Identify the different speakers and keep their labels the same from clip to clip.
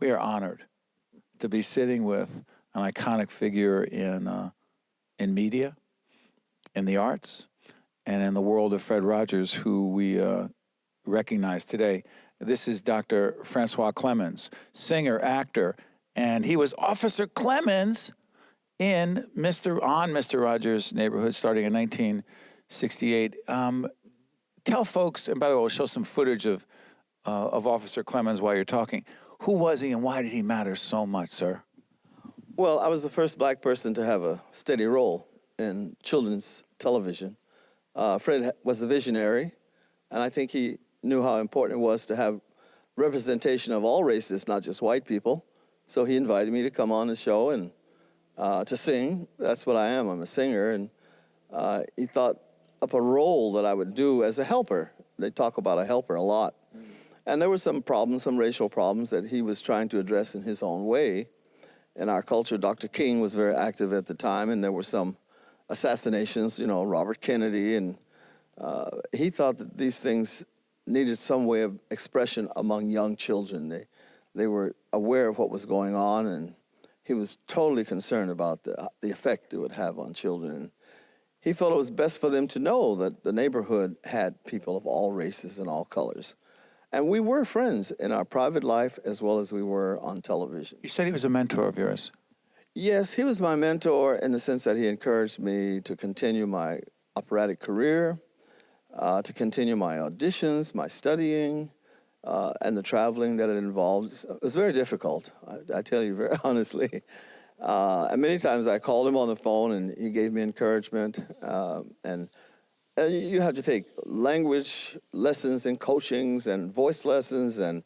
Speaker 1: we are honored to be sitting with an iconic figure in media, in the arts, and in the world of Fred Rogers, who we recognize today. This is Dr. Francois Clemmons, singer, actor, and he was Officer Clemmons in Mr. Rogers' Neighborhood starting in 1968. Tell folks, and by the way, we'll show some footage of Officer Clemmons while you're talking. Who was he and why did he matter so much, sir?
Speaker 2: Well, I was the first black person to have a steady role in children's television. Fred was a visionary, and I think he knew how important it was to have representation of all races, not just white people. So he invited me to come on the show and to sing. That's what I am. I'm a singer. And he thought up a role that I would do as a helper. They talk about a helper a lot. And there were some problems, some racial problems that he was trying to address in his own way. In our culture, Dr. King was very active at the time, and there were some assassinations, Robert Kennedy, and he thought that these things needed some way of expression among young children. They were aware of what was going on, and he was totally concerned about the effect it would have on children. He felt it was best for them to know that the neighborhood had people of all races and all colors. And we were friends in our private life as well as we were on television.
Speaker 1: You said he was a mentor of yours.
Speaker 2: Yes, he was my mentor in the sense that he encouraged me to continue my operatic career, to continue my auditions, my studying, and the traveling that it involved. It was very difficult, I tell you very honestly. And many times I called him on the phone and he gave me encouragement. And you have to take language lessons and coachings and voice lessons, and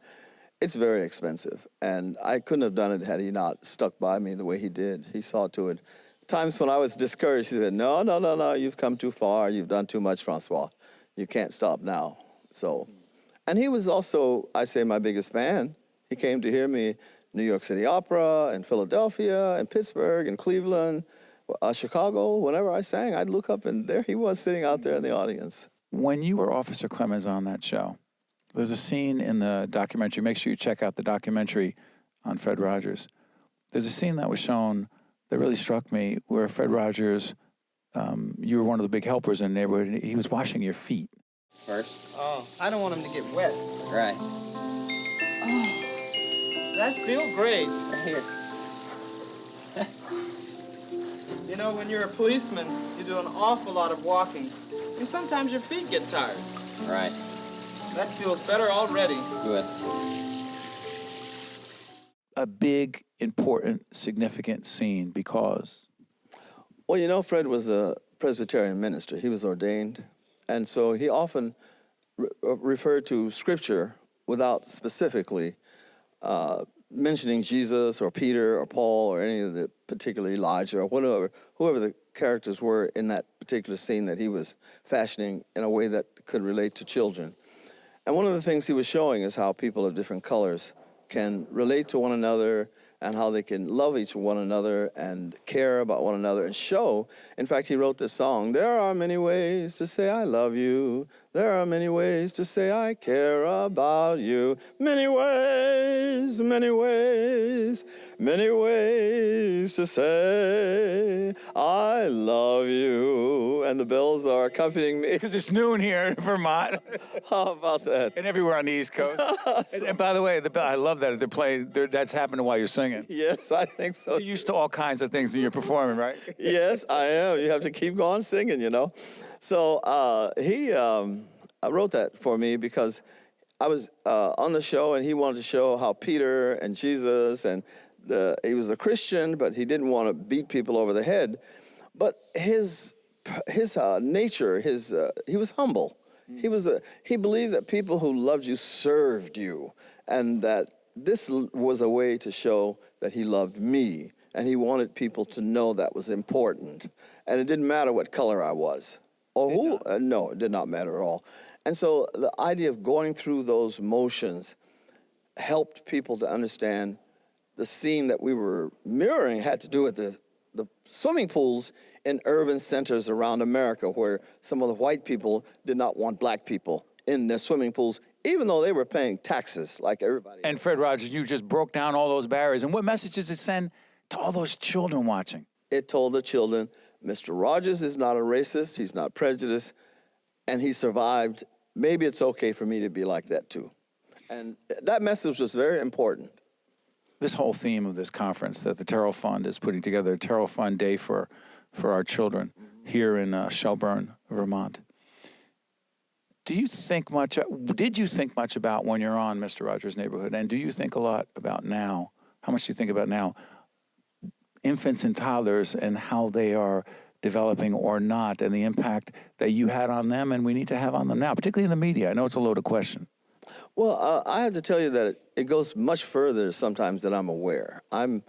Speaker 2: it's very expensive. And I couldn't have done it had he not stuck by me the way he did. He saw to it. Times when I was discouraged, he said, no, you've come too far. You've done too much, Francois. You can't stop now. And he was also, I say, my biggest fan. He came to hear me New York City Opera and Philadelphia and Pittsburgh and Cleveland, Chicago. Whenever I sang, I'd look up and there he was sitting out there in the audience.
Speaker 1: When you were Officer Clemmons on that show, there's a scene in the documentary. Make sure you check out the documentary on Fred Rogers. There's a scene that was shown that really struck me where Fred Rogers, you were one of the big helpers in the neighborhood, and he was washing your feet.
Speaker 3: First?
Speaker 4: Oh, I don't want him to get wet.
Speaker 3: Right.
Speaker 4: Oh, that feels great.
Speaker 3: Right here.
Speaker 4: When you're a policeman, you do an awful lot of walking, and sometimes your feet get tired.
Speaker 3: Right.
Speaker 4: That feels better already.
Speaker 3: Good.
Speaker 1: A big, important, significant scene because...
Speaker 2: Well, Fred was a Presbyterian minister. He was ordained, and so he often referred to Scripture without specifically mentioning Jesus or Peter or Paul or any of the particular Elijah or whoever the characters were in that particular scene that he was fashioning in a way that could relate to children. And one of the things he was showing is how people of different colors can relate to one another and how they can love each one another and care about one another and show. In fact, he wrote this song, there are many ways to say I love you. There are many ways to say I care about you. Many ways, many ways, many ways to say I love you. And the bells are accompanying me.
Speaker 1: Because it's noon here in Vermont.
Speaker 2: How about that?
Speaker 1: And everywhere on the East Coast. and by the way, I love that they're playing. That's happening while you're singing.
Speaker 2: Yes, I think so.
Speaker 1: You're used to all kinds of things when you're performing, right?
Speaker 2: Yes, I am. You have to keep going singing, So he wrote that for me because I was on the show and he wanted to show how Peter and Jesus and he was a Christian, but he didn't want to beat people over the head. But his nature, he was humble. He believed that people who loved you served you, and that this was a way to show that he loved me, and he wanted people to know that was important. And it didn't matter what color I was or who. No, it did not matter at all. And so the idea of going through those motions helped people to understand the scene that we were mirroring had to do with the swimming pools in urban centers around America, where some of the white people did not want black people in their swimming pools even though they were paying taxes like everybody
Speaker 1: And
Speaker 2: else.
Speaker 1: Fred Rogers, you just broke down all those barriers. And what message does it send to all those children watching?
Speaker 2: It told the children, Mr. Rogers is not a racist, he's not prejudiced, and he survived. Maybe it's okay for me to be like that too. And that message was very important.
Speaker 1: This whole theme of this conference that the Turrell Fund is putting together, a Turrell Fund Day for our children here in Shelburne, Vermont. Did you think much about when you're on Mr. Rogers' Neighborhood? And do you think a lot about now? How much do you think about now? Infants and toddlers and how they are developing or not, and the impact that you had on them and we need to have on them now, particularly in the media. I know it's a loaded question.
Speaker 2: Well, I have to tell you that it goes much further sometimes than I'm aware. I've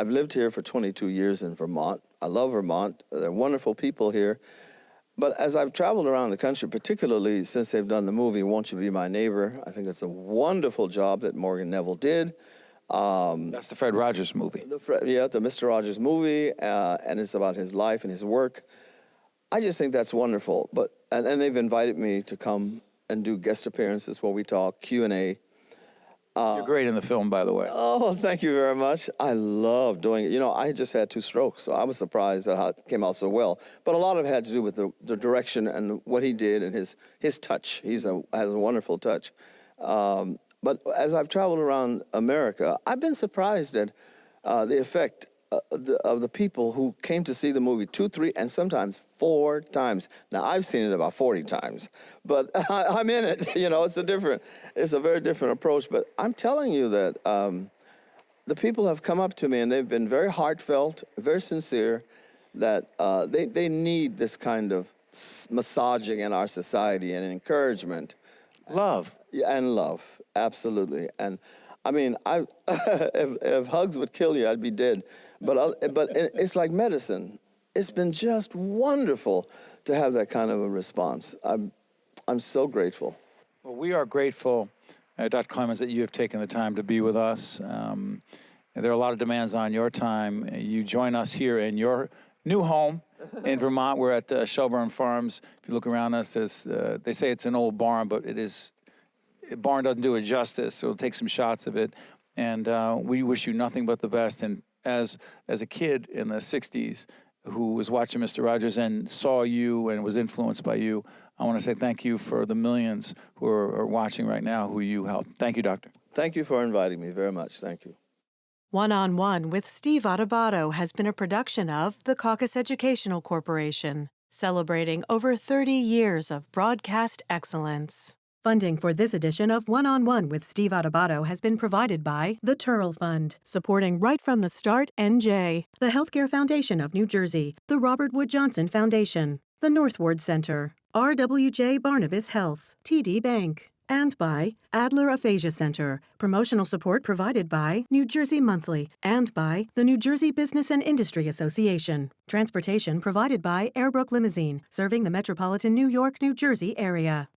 Speaker 2: lived here for 22 years in Vermont. I love Vermont. There are wonderful people here. But as I've traveled around the country, particularly since they've done the movie Won't You Be My Neighbor, I think it's a wonderful job that Morgan Neville did.
Speaker 1: That's the Fred Rogers movie.
Speaker 2: The Mr. Rogers movie, and it's about his life and his work. I just think that's wonderful. And they've invited me to come and do guest appearances where we talk, Q&A.
Speaker 1: You're great in the film, by the way.
Speaker 2: Oh, thank you very much. I love doing it. You know, I just had 2 strokes, so I was surprised at how it came out so well. But a lot of it had to do with the direction and what he did and his touch. He has a wonderful touch. But as I've traveled around America, I've been surprised at the effect of the people who came to see the movie 2, 3, and sometimes 4 times. Now, I've seen it about 40 times, but I'm in it. You know, it's a very different approach. But I'm telling you that the people have come up to me and they've been very heartfelt, very sincere, that they need this kind of massaging in our society and encouragement.
Speaker 1: Love.
Speaker 2: Yeah, and love, absolutely. And I mean, if hugs would kill you, I'd be dead. But it's like medicine. It's been just wonderful to have that kind of a response. I'm so grateful.
Speaker 1: Well, we are grateful, Dr. Clemmons, that you have taken the time to be with us. There are a lot of demands on your time. You join us here in your new home in Vermont. We're at Shelburne Farms. If you look around us, they say it's an old barn, but it is. Barn doesn't do it justice, so we'll take some shots of it. And we wish you nothing but the best. And as a kid in the 60s who was watching Mr. Rogers and saw you and was influenced by you, I want to say thank you for the millions who are watching right now who you helped. Thank you, Doctor.
Speaker 2: Thank you for inviting me very much. Thank you.
Speaker 3: One-on-One with Steve Adubato has been a production of the Caucus Educational Corporation, celebrating over 30 years of broadcast excellence. Funding for this edition of One-on-One with Steve Adubato has been provided by the Turrell Fund, supporting Right from the Start NJ, the Healthcare Foundation of New Jersey, the Robert Wood Johnson Foundation, the Northward Center, RWJ Barnabas Health, TD Bank, and by Adler Aphasia Center. Promotional support provided by New Jersey Monthly and by the New Jersey Business and Industry Association. Transportation provided by Airbrook Limousine, serving the metropolitan New York, New Jersey area.